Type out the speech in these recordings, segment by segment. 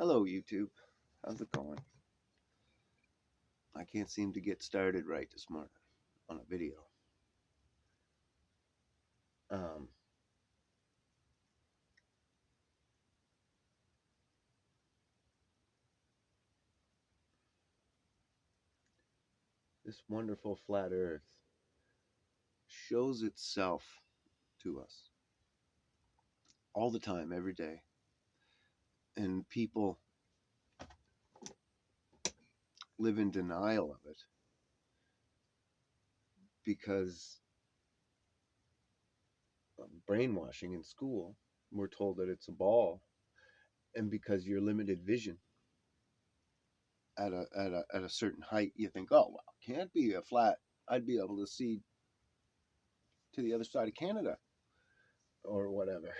Hello, YouTube. How's it going? I can't seem to get started right this morning on a video. Um, this wonderful flat Earth shows itself to us all the time, every day. And people live in denial of it because of brainwashing in school. We're told that it's a ball, and because you're limited vision at a certain height, you think, oh well, can't be a flat. I'd be able to see to the other side of Canada or whatever.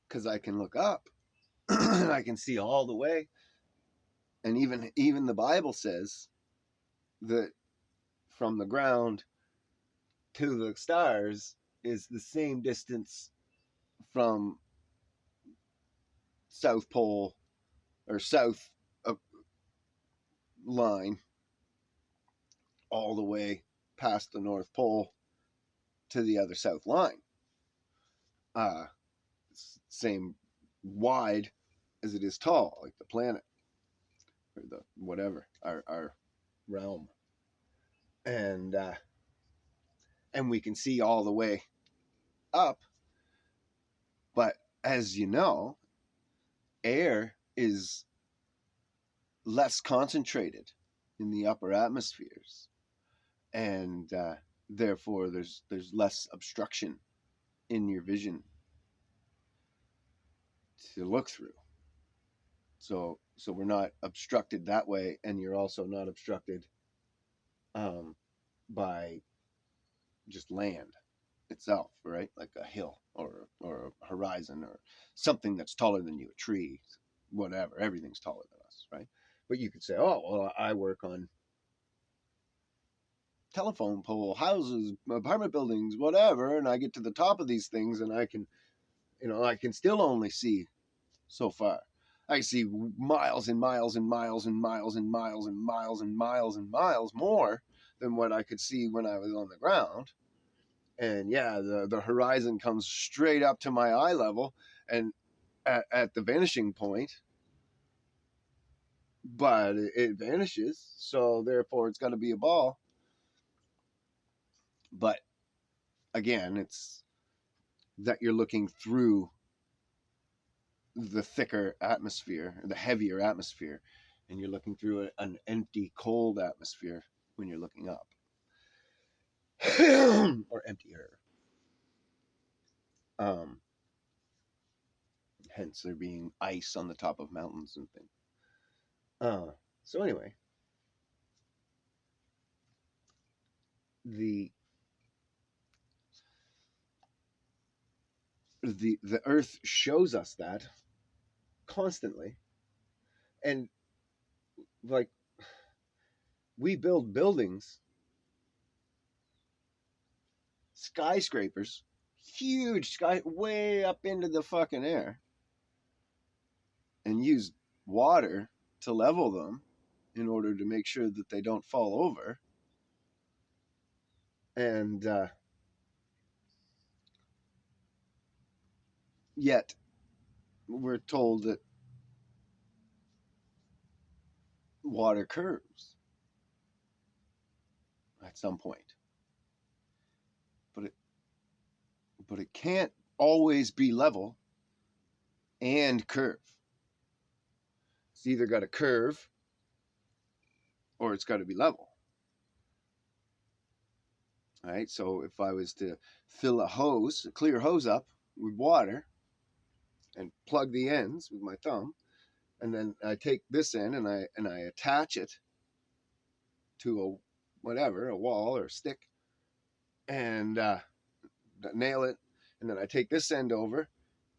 Because I can look up and I can see all the way. And even the Bible says that from the ground to the stars is the same distance from South Pole or South line all the way past the North Pole to the other South line. Same wide as it is tall, like the planet or the whatever, our realm. And we can see all the way up. But as you know, air is less concentrated in the upper atmospheres, and therefore there's less obstruction in your vision to look through. So we're not obstructed that way, and you're also not obstructed by just land itself, right? Like a hill or a horizon or something that's taller than you, a tree, whatever. Everything's taller than us, right? But you could say, oh, well, I work on telephone pole, houses, apartment buildings, whatever, and I get to the top of these things and I can still only see so far. I see miles and miles and miles and miles and miles and miles and miles and miles more than what I could see when I was on the ground. And yeah, the horizon comes straight up to my eye level and at the vanishing point, but it vanishes, so therefore it's got to be a ball. But again, it's that you're looking through the thicker atmosphere, the heavier atmosphere, and you're looking through an empty, cold atmosphere when you're looking up. Or emptier. Hence there being ice on the top of mountains and things. So anyway, the earth shows us that constantly, and like we build buildings, skyscrapers, huge sky way up into the fucking air, and use water to level them in order to make sure that they don't fall over. And yet we're told that water curves at some point, but it can't always be level and curve. It's either got to curve or it's got to be level. All right, so if I was to fill a clear hose up with water and plug the ends with my thumb, and then I take this end and I attach it to a wall or a stick, and nail it, and then I take this end over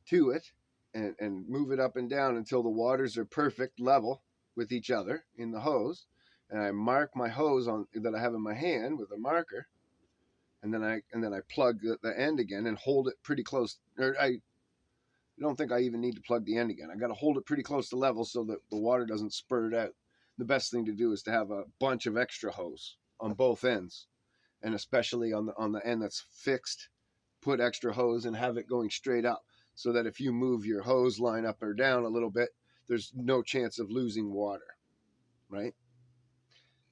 to it and move it up and down until the waters are perfect level with each other in the hose, and I mark my hose on that I have in my hand with a marker, and then I plug the end again and hold it pretty close. Or I don't think I even need to plug the end again. I got to hold it pretty close to level so that the water doesn't spurt out. The best thing to do is to have a bunch of extra hose on both ends, and especially on the end that's fixed, put extra hose and have it going straight up, so that if you move your hose line up or down a little bit, there's no chance of losing water, right?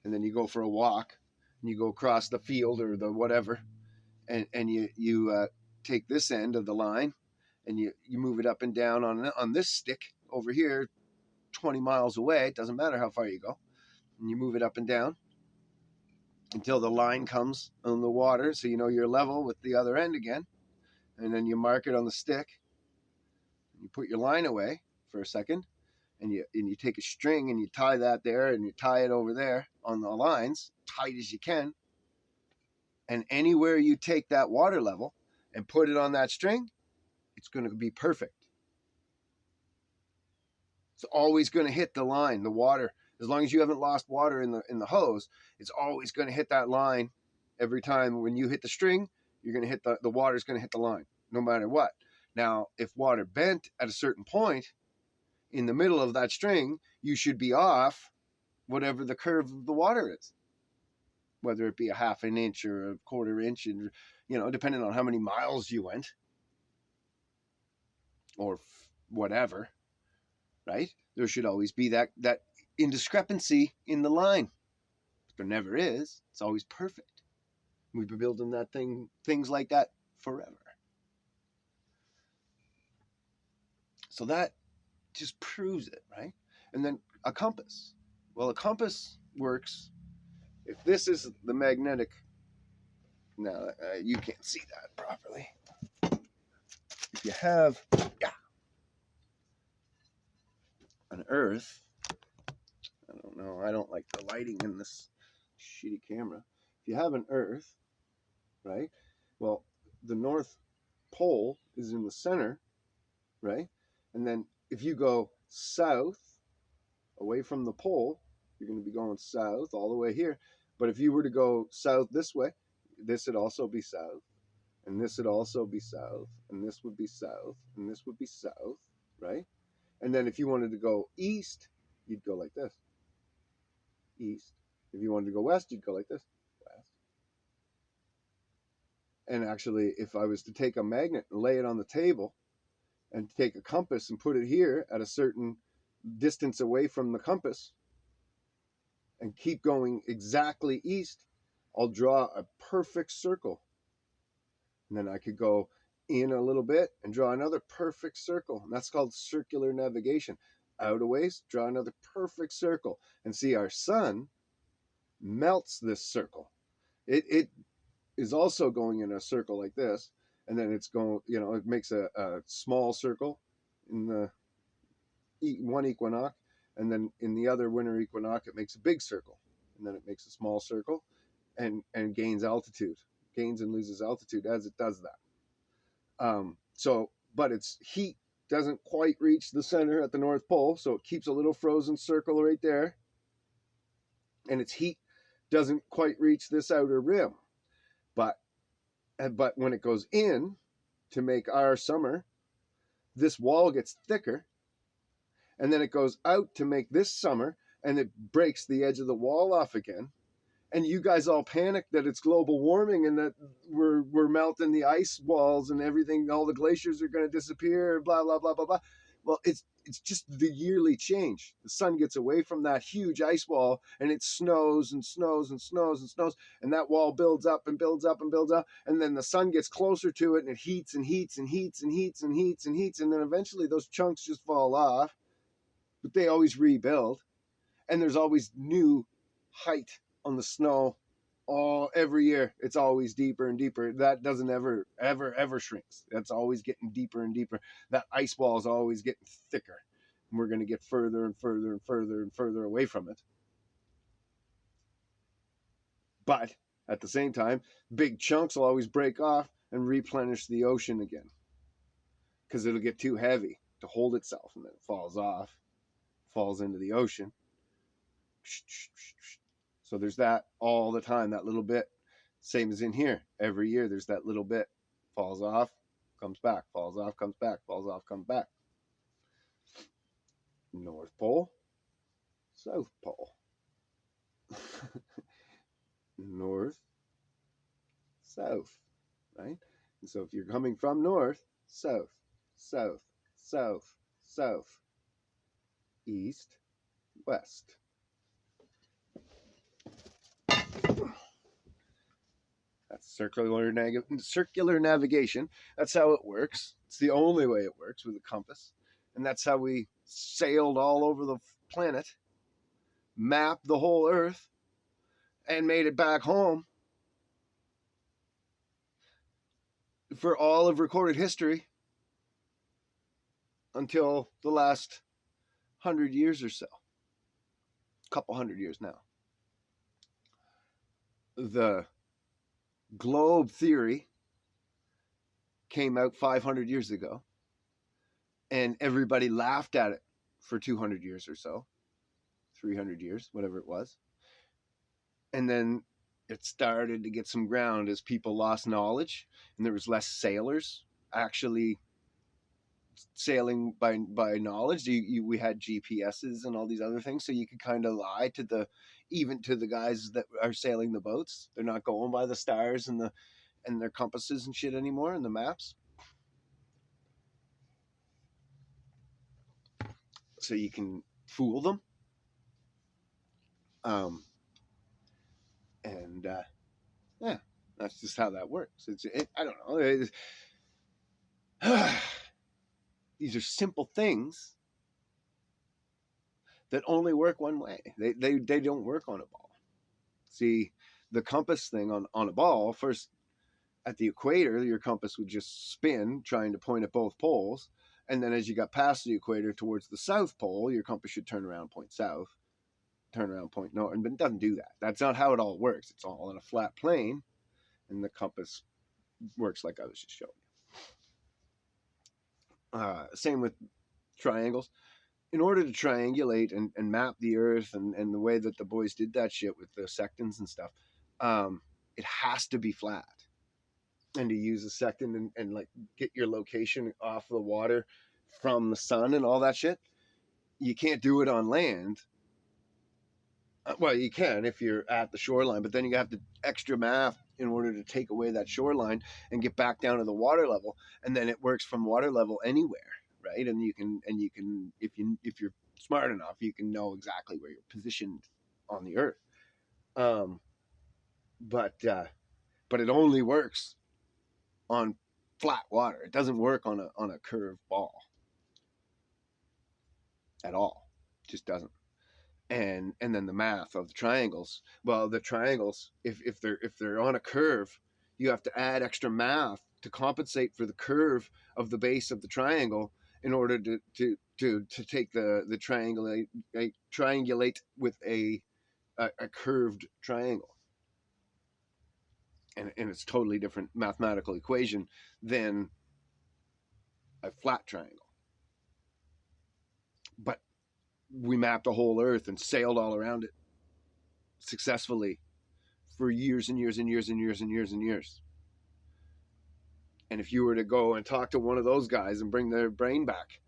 And then you go for a walk, and you go across the field or the whatever, and you take this end of the line, and you move it up and down on this stick over here, 20 miles away. It doesn't matter how far you go, and you move it up and down until the line comes on the water, so you know you're level with the other end again. And then you mark it on the stick. You put your line away for a second, and you take a string and you tie that there, and you tie it over there on the lines, tight as you can. And anywhere you take that water level and put it on that string, it's going to be perfect. It's always going to hit the line, the water. As long as you haven't lost water in the hose, it's always going to hit that line every time. When you hit the string, you're going to hit the water's going to hit the line, no matter what. Now, if water bent at a certain point in the middle of that string, you should be off whatever the curve of the water is, whether it be a half an inch or a quarter inch, and depending on how many miles you went or whatever, right? There should always be that indiscrepancy in the line. But there never is. It's always perfect. We've been building things like that forever. So that just proves it, right? And then a compass. Well, a compass works if this is the magnetic. Now, you can't see that properly. If you have an earth, I don't know, I don't like the lighting in this shitty camera. If you have an earth, right? Well, the North Pole is in the center, right? And then if you go south away from the pole, you're going to be going south all the way here. But if you were to go south this way, this would also be south, and this would also be south, and this would be south, and this would be south, right? And then if you wanted to go east, you'd go like this, east. If you wanted to go west, you'd go like this, west. And actually, if I was to take a magnet and lay it on the table and take a compass and put it here at a certain distance away from the compass and keep going exactly east, I'll draw a perfect circle. And then I could go in a little bit and draw another perfect circle. And that's called circular navigation. Out a ways, draw another perfect circle. And see, our sun melts this circle. It is also going in a circle like this. And then it's going, it makes a small circle in the one equinox. And then in the other winter equinox, it makes a big circle. And then it makes a small circle and gains altitude. Gains and loses altitude as it does that. But its heat doesn't quite reach the center at the North Pole, so it keeps a little frozen circle right there. And its heat doesn't quite reach this outer rim. But when it goes in to make our summer, this wall gets thicker, and then it goes out to make this summer, and it breaks the edge of the wall off again. And you guys all panic that it's global warming and that we're melting the ice walls and everything, all the glaciers are going to disappear, blah, blah, blah, blah, blah. Well, it's just the yearly change. The sun gets away from that huge ice wall, and it snows and snows and snows and snows, and that wall builds up and builds up and builds up, and then the sun gets closer to it, and it heats and heats and heats and heats and heats and heats, and then eventually those chunks just fall off, but they always rebuild, and there's always new height on the snow every year. It's always deeper and deeper. That doesn't ever shrinks. That's always getting deeper and deeper. That ice wall is always getting thicker, and we're going to get further and further and further and further away from it. But at the same time, big chunks will always break off and replenish the ocean again, because it'll get too heavy to hold itself, and then it falls off, falls into the ocean. So there's that all the time, that little bit. Same as in here. Every year there's that little bit. Falls off, comes back, falls off, comes back, falls off, comes back. North Pole, South Pole. North, south, right? And so if you're coming from north, south, south, south, south, east, west. That's circular navigation. That's how it works. It's the only way it works with a compass. And that's how we sailed all over the planet, mapped the whole earth, and made it back home for all of recorded history until the last 100 years or so. Couple hundred years now. The globe theory came out 500 years ago, and everybody laughed at it for 200 years or so, 300 years, whatever it was. And then it started to get some ground as people lost knowledge, and there was less sailors actually sailing by knowledge. We had GPSs and all these other things, so you could kind of lie to the guys that are sailing the boats. They're not going by the stars and their compasses and shit anymore and the maps. So you can fool them. Yeah, that's just how that works. I don't know. These are simple things that only work one way. They don't work on a ball. See, the compass thing on a ball, first at the equator, your compass would just spin trying to point at both poles. And then as you got past the equator towards the South Pole, your compass should turn around, point south, turn around, point north. But it doesn't do that. That's not how it all works. It's all on a flat plane, and the compass works like I was just showing you. Same with triangles. In order to triangulate and map the earth and the way that the boys did that shit with the sectants and stuff, it has to be flat. And to use a sectant and like get your location off the water from the sun and all that shit, you can't do it on land. Well, you can if you're at the shoreline, but then you have to extra math in order to take away that shoreline and get back down to the water level, and then it works from water level anywhere, right? And you can if you're smart enough, you can know exactly where you're positioned on the earth. But it only works on flat water. It doesn't work on a curved ball at all. It just doesn't. And then the math of the triangles. Well, the triangles, if they're on a curve, you have to add extra math to compensate for the curve of the base of the triangle in order to take the triangulate with a curved triangle. And it's totally different mathematical equation than a flat triangle. But we mapped the whole earth and sailed all around it successfully for years and years and years and years and years and years. And if you were to go and talk to one of those guys and bring their brain back,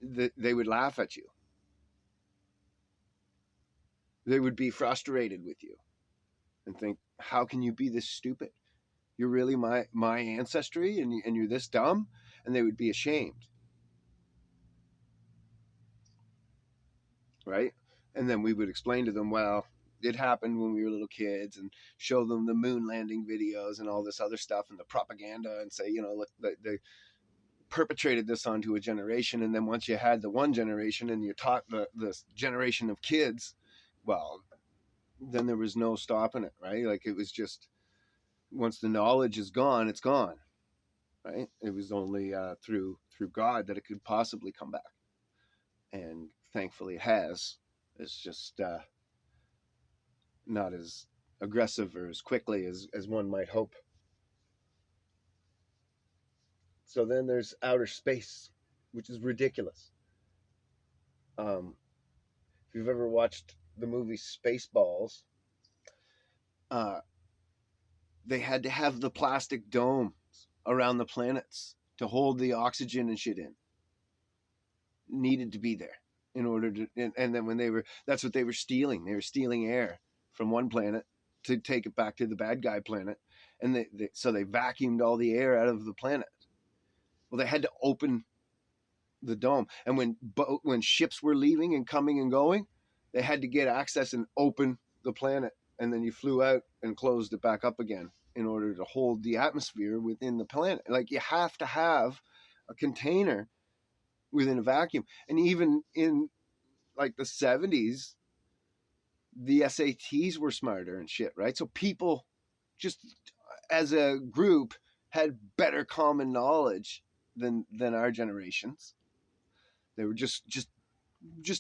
they would laugh at you. They would be frustrated with you and think, how can you be this stupid? You're really my ancestry and you're this dumb? And they would be ashamed. Right? And then we would explain to them, well, it happened when we were little kids, and show them the moon landing videos and all this other stuff and the propaganda, and say, look, they perpetrated this onto a generation. And then once you had the one generation and you taught the generation of kids, well, then there was no stopping it, right? Like it was just, once the knowledge is gone, it's gone, right? It was only through God that it could possibly come back. And thankfully it has. It's just not as aggressive or as quickly as one might hope. So then there's outer space, which is ridiculous. If you've ever watched the movie Spaceballs, they had to have the plastic domes around the planets to hold the oxygen and shit in. Needed to be there in order to, and then when they were, that's what they were stealing. They were stealing air from one planet to take it back to the bad guy planet, and so they vacuumed all the air out of the planet. Well, they had to open the dome, and when ships were leaving and coming and going, they had to get access and open the planet, and then you flew out and closed it back up again in order to hold the atmosphere within the planet. Like, you have to have a container within a vacuum. And even in like the 70s, the SATs were smarter and shit, right? So people just as a group had better common knowledge than our generations. They were just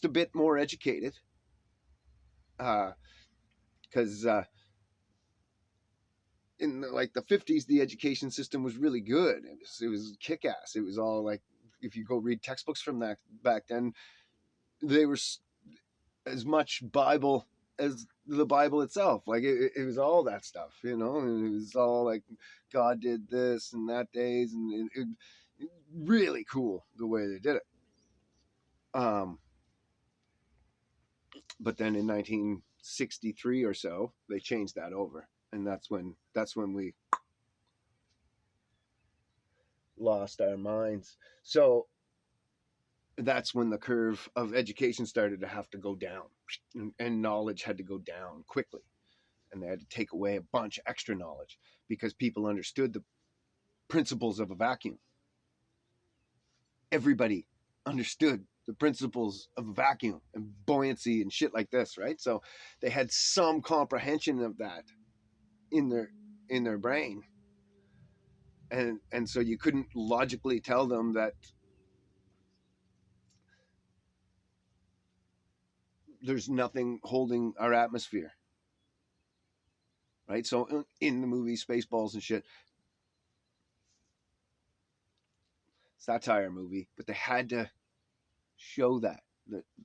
a bit more educated. Because in like the 50s, the education system was really good. It was kick-ass. It was all like, if you go read textbooks from that back then, they were as much Bible as the Bible itself. Like, it was all that stuff, you know. And it was all like God did this and that days, and it really cool the way they did it. But then in 1963 or so, they changed that over, and that's when we lost our minds. So that's when the curve of education started to have to go down, and knowledge had to go down quickly, and they had to take away a bunch of extra knowledge because people understood the principles of a vacuum. Everybody understood the principles of a vacuum and buoyancy and shit like this, right? So they had some comprehension of that in their brain, and so you couldn't logically tell them that there's nothing holding our atmosphere, right? So in the movie Spaceballs and shit, satire movie, but they had to show that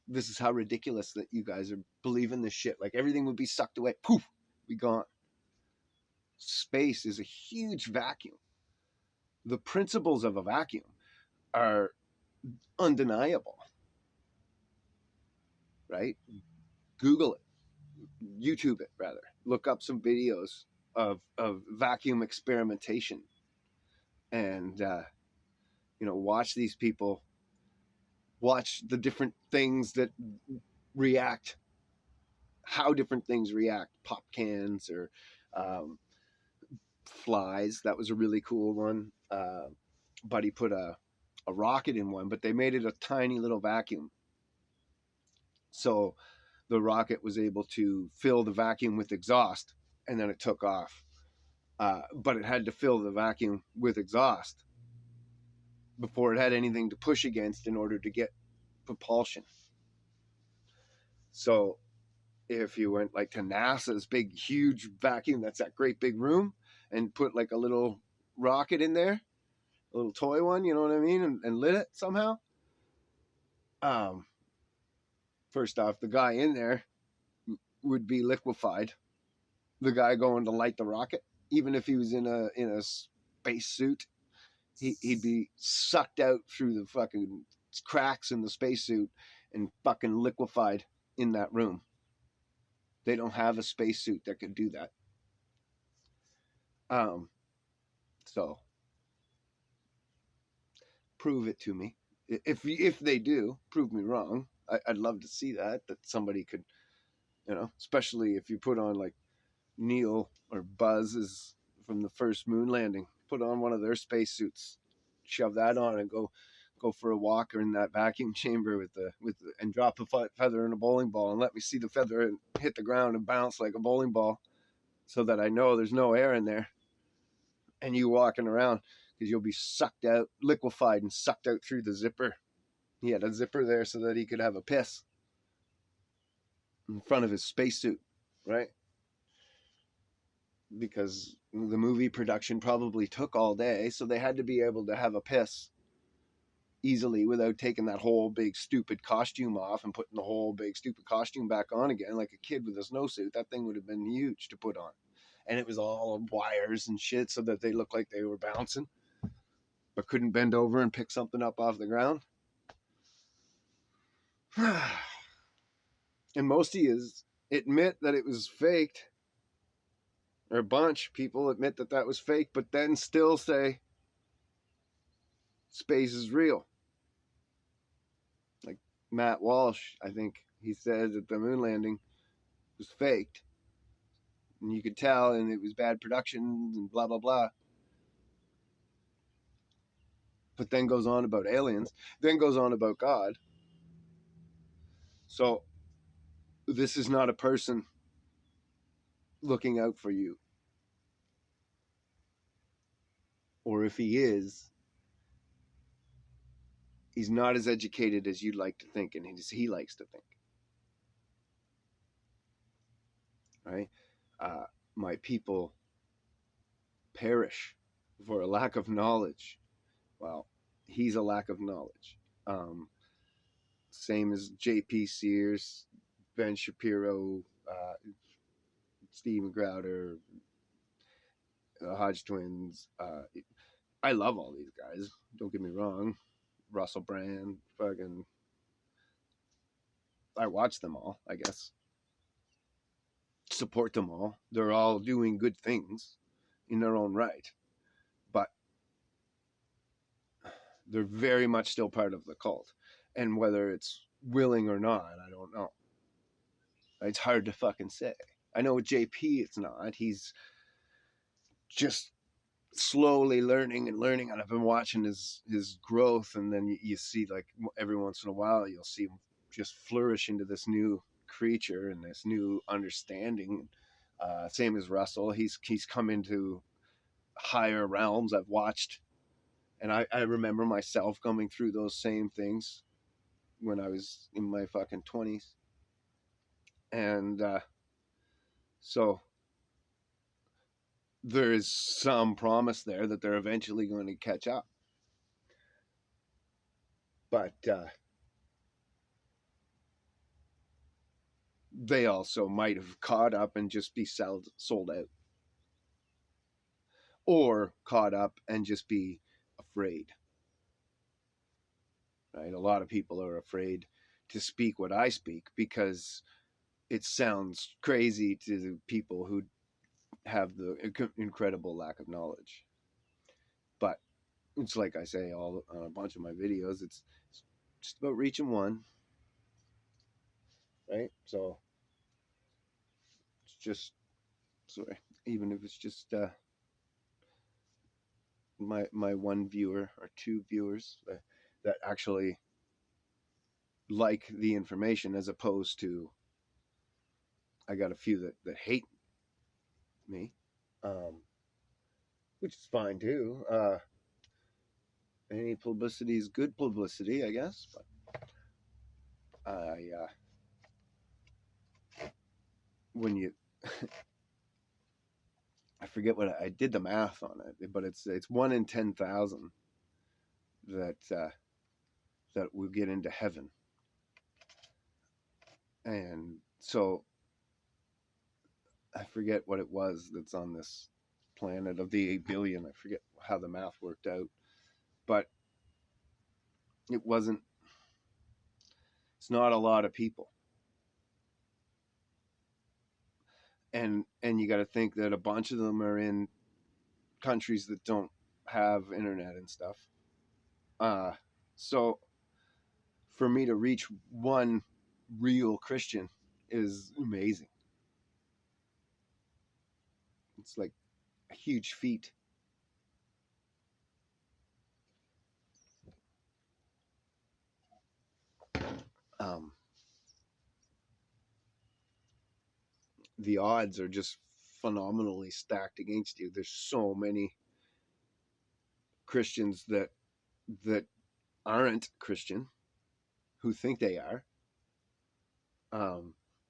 this is how ridiculous that you guys are believing this shit. Like, everything would be sucked away, poof, be gone. Space is a huge vacuum. The principles of a vacuum are undeniable, right? Google it, YouTube it, rather. Look up some videos of vacuum experimentation, and watch these people, watch the different things that react, how different things react. Pop cans or flies. That was a really cool one. Buddy put a rocket in one, but they made it a tiny little vacuum. So the rocket was able to fill the vacuum with exhaust, and then it took off. But it had to fill the vacuum with exhaust before it had anything to push against in order to get propulsion. So if you went like to NASA's big, huge vacuum, that's that great big room, and put like a little rocket in there, a little toy one, you know what I mean, and lit it somehow. First off, the guy in there would be liquefied. The guy going to light the rocket, even if he was in a space suit, he'd be sucked out through the fucking cracks in the spacesuit and fucking liquefied in that room. They don't have a spacesuit that could do that. So prove it to me. If they do, prove me wrong. I'd love to see that somebody could, especially if you put on like Neil or Buzz is from the first moon landing, put on one of their spacesuits, shove that on, and go for a walk or in that vacuum chamber and drop a feather in a bowling ball and let me see the feather and hit the ground and bounce like a bowling ball, so that I know there's no air in there. And you walking around, because you'll be sucked out, liquefied and sucked out through the zipper. He had a zipper there so that he could have a piss in front of his spacesuit, right? Because the movie production probably took all day, so they had to be able to have a piss easily without taking that whole big stupid costume off and putting the whole big stupid costume back on again like a kid with a snowsuit. That thing would have been huge to put on. and it was all wires and shit so that they looked like they were bouncing, but couldn't bend over and pick something up off the ground. And most of you admit that it was faked, or a bunch of people admit that that was fake, but then still say space is real. Like Matt Walsh, I think he said that the moon landing was faked, and you could tell, and it was bad production and blah blah blah. But then goes on about aliens, then goes on about God. So this is not a person looking out for you. Or if he is, he's not as educated as you'd like to think, and he likes to think. Right? My people perish for a lack of knowledge. Well, he's a lack of knowledge. Same as J.P. Sears, Ben Shapiro, Steve Crowder, the Hodge twins. I love all these guys. Don't get me wrong. Russell Brand, fucking. I watch them all, I guess. Support them all. They're all doing good things in their own right. But they're very much still part of the cult. And whether it's willing or not, I don't know. It's hard to fucking say. I know with JP it's not. He's just slowly learning, and I've been watching his growth, and then you see, like, every once in a while you'll see him just flourish into this new creature and this new understanding. Same as Russell, he's come into higher realms. I've watched, and I remember myself coming through those same things when I was in my fucking 20s, and so there is some promise there that they're eventually going to catch up. But they also might have caught up and just be sold out. Or caught up and just be afraid. Right? A lot of people are afraid to speak what I speak because it sounds crazy to people who have the incredible lack of knowledge. But it's like I say all on a bunch of my videos, it's just about reaching one. Right? So it's just, sorry, even if it's just my one viewer or two viewers that actually like the information, as opposed to I got a few that hate me, which is fine too. Any publicity is good publicity, I guess. But when you I forget what I did the math on it, but it's 1 in 10,000 that will get into heaven. And so I forget what it was that's on this planet of the 8 billion. I forget how the math worked out, but it's not a lot of people. And you got to think that a bunch of them are in countries that don't have internet and stuff. So for me to reach one real Christian is amazing. It's like a huge feat. The odds are just phenomenally stacked against you. There's so many Christians that aren't Christian who think they are.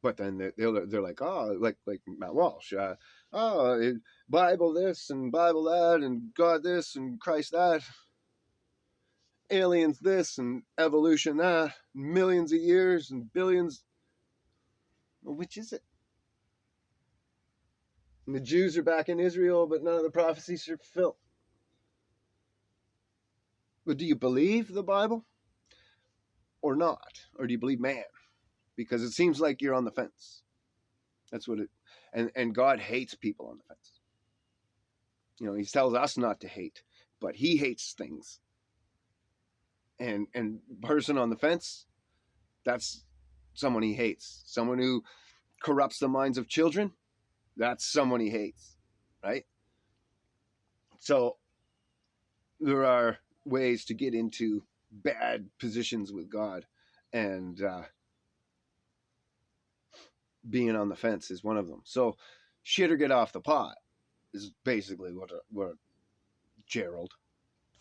But then they're like, oh, like Matt Walsh, Bible this and Bible that and God this and Christ that, aliens this and evolution that, millions of years and billions. Which is it? And the Jews are back in Israel, but none of the prophecies are fulfilled. But do you believe the Bible or not? Or do you believe man? Because it seems like you're on the fence. That's what it, and God hates people on the fence. You know, he tells us not to hate, but he hates things. And person on the fence, that's someone he hates. Someone who corrupts the minds of children, that's someone he hates, right? So there are ways to get into bad positions with God, and being on the fence is one of them. So shit or get off the pot is basically what Gerald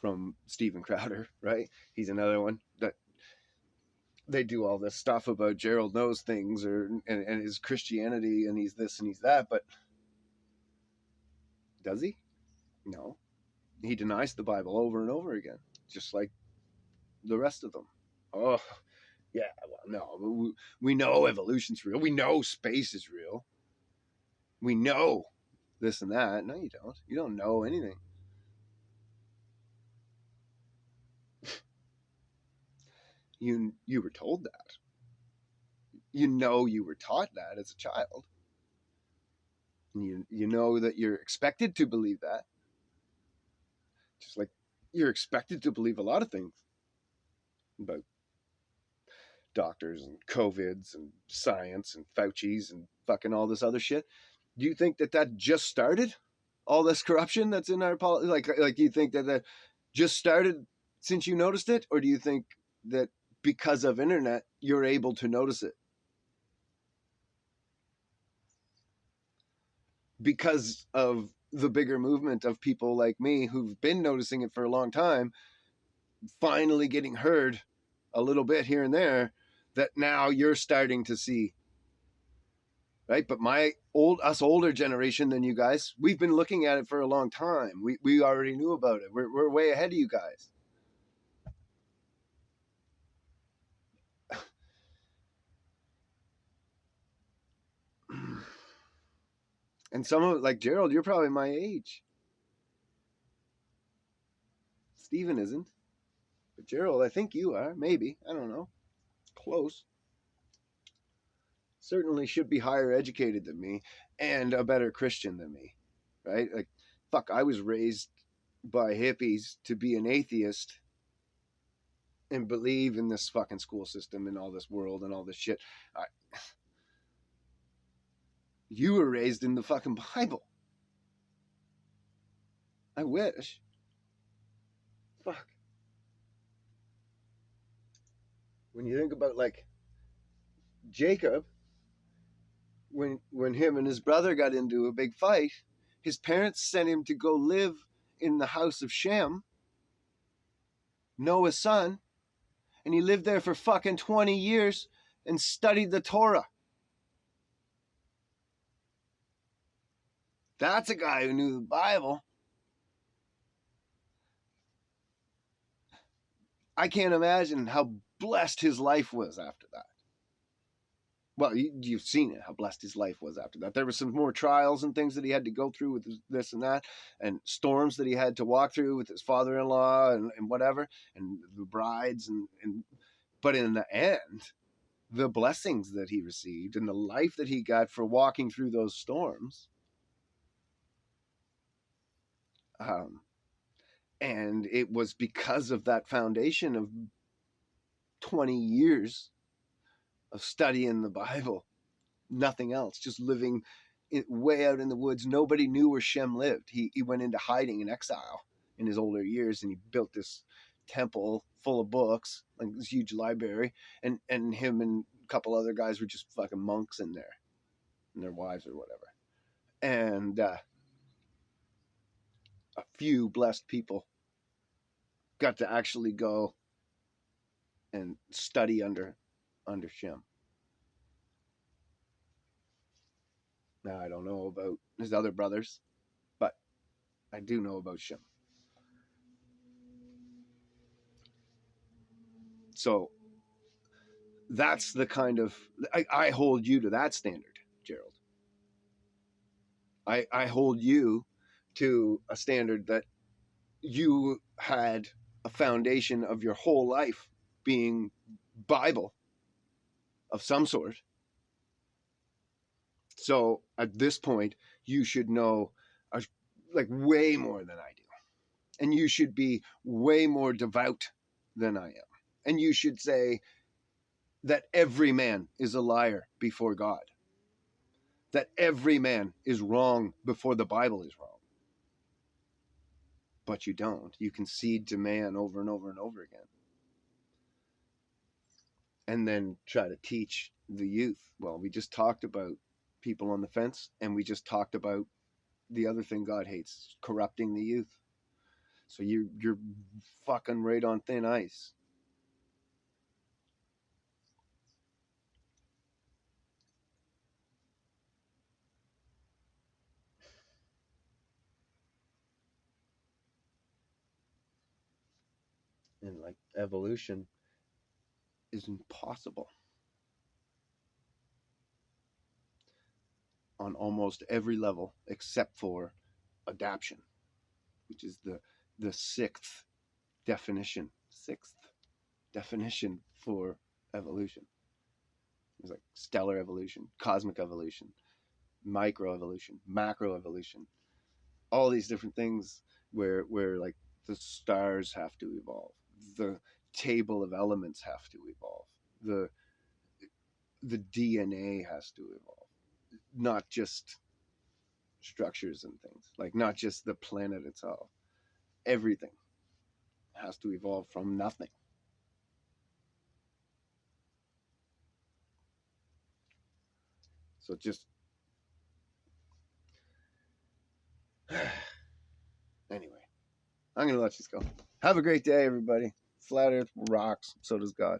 from Steven Crowder, right? He's another one that they do all this stuff about Gerald knows things or and his Christianity and he's this and he's that, but does he? No. He denies the Bible over and over again, just like the rest of them. Oh, yeah, well, no, we know evolution's real. We know space is real. We know this and that. No, you don't. You don't know anything. You were told that. You know you were taught that as a child. You know that you're expected to believe that. Just like you're expected to believe a lot of things about doctors and COVIDs and science and Fauci's and fucking all this other shit. Do you think that just started? All this corruption that's in our politics? Like do you think that just started since you noticed it? Or do you think that because of internet, you're able to notice it? Because of the bigger movement of people like me who've been noticing it for a long time, finally getting heard a little bit here and there, that now you're starting to see, right? But us older generation than you guys, we've been looking at it for a long time. We already knew about it. We're way ahead of you guys. And some of like Gerald, you're probably my age. Steven isn't. But Gerald, I think you are. Maybe. I don't know. Close. Certainly should be higher educated than me and a better Christian than me. Right? Like, fuck, I was raised by hippies to be an atheist and believe in this fucking school system and all this world and all this shit. You were raised in the fucking Bible. I wish. Fuck. When you think about like Jacob, when him and his brother got into a big fight, his parents sent him to go live in the house of Shem, Noah's son, and he lived there for fucking 20 years and studied the Torah. That's a guy who knew the Bible. I can't imagine how blessed his life was after that. Well, you've seen it, how blessed his life was after that. There were some more trials and things that he had to go through with this and that, and storms that he had to walk through with his father-in-law and whatever, and the brides. But in the end, the blessings that he received and the life that he got for walking through those storms, and it was because of that foundation of 20 years of studying the Bible, nothing else, just living way out in the woods. Nobody knew where Shem lived. He went into hiding in exile in his older years, and he built this temple full of books, like this huge library, and him and a couple other guys were just fucking monks in there, and their wives or whatever. And a few blessed people got to actually go and study under Shem. Now I don't know about his other brothers, but I do know about Shem. So that's the kind of I hold you to that standard, Gerald. I hold you to a standard that you had a foundation of your whole life being Bible of some sort. So at this point, you should know like way more than I do. And you should be way more devout than I am. And you should say that every man is a liar before God, that every man is wrong before the Bible is wrong. But you don't. You concede to man over and over and over again. And then try to teach the youth. Well, we just talked about people on the fence, and we just talked about the other thing God hates, corrupting the youth. So you're fucking right on thin ice. And like evolution is impossible on almost every level except for adaptation, which is the sixth definition for evolution. It's like stellar evolution, cosmic evolution, microevolution, macroevolution, all these different things where like the stars have to evolve, the table of elements have to evolve, the DNA has to evolve, not just structures and things, like not just the planet itself. Everything has to evolve from nothing. So just anyway, I'm gonna let you go. Have a great day, everybody. Flat Earth rocks. So does God.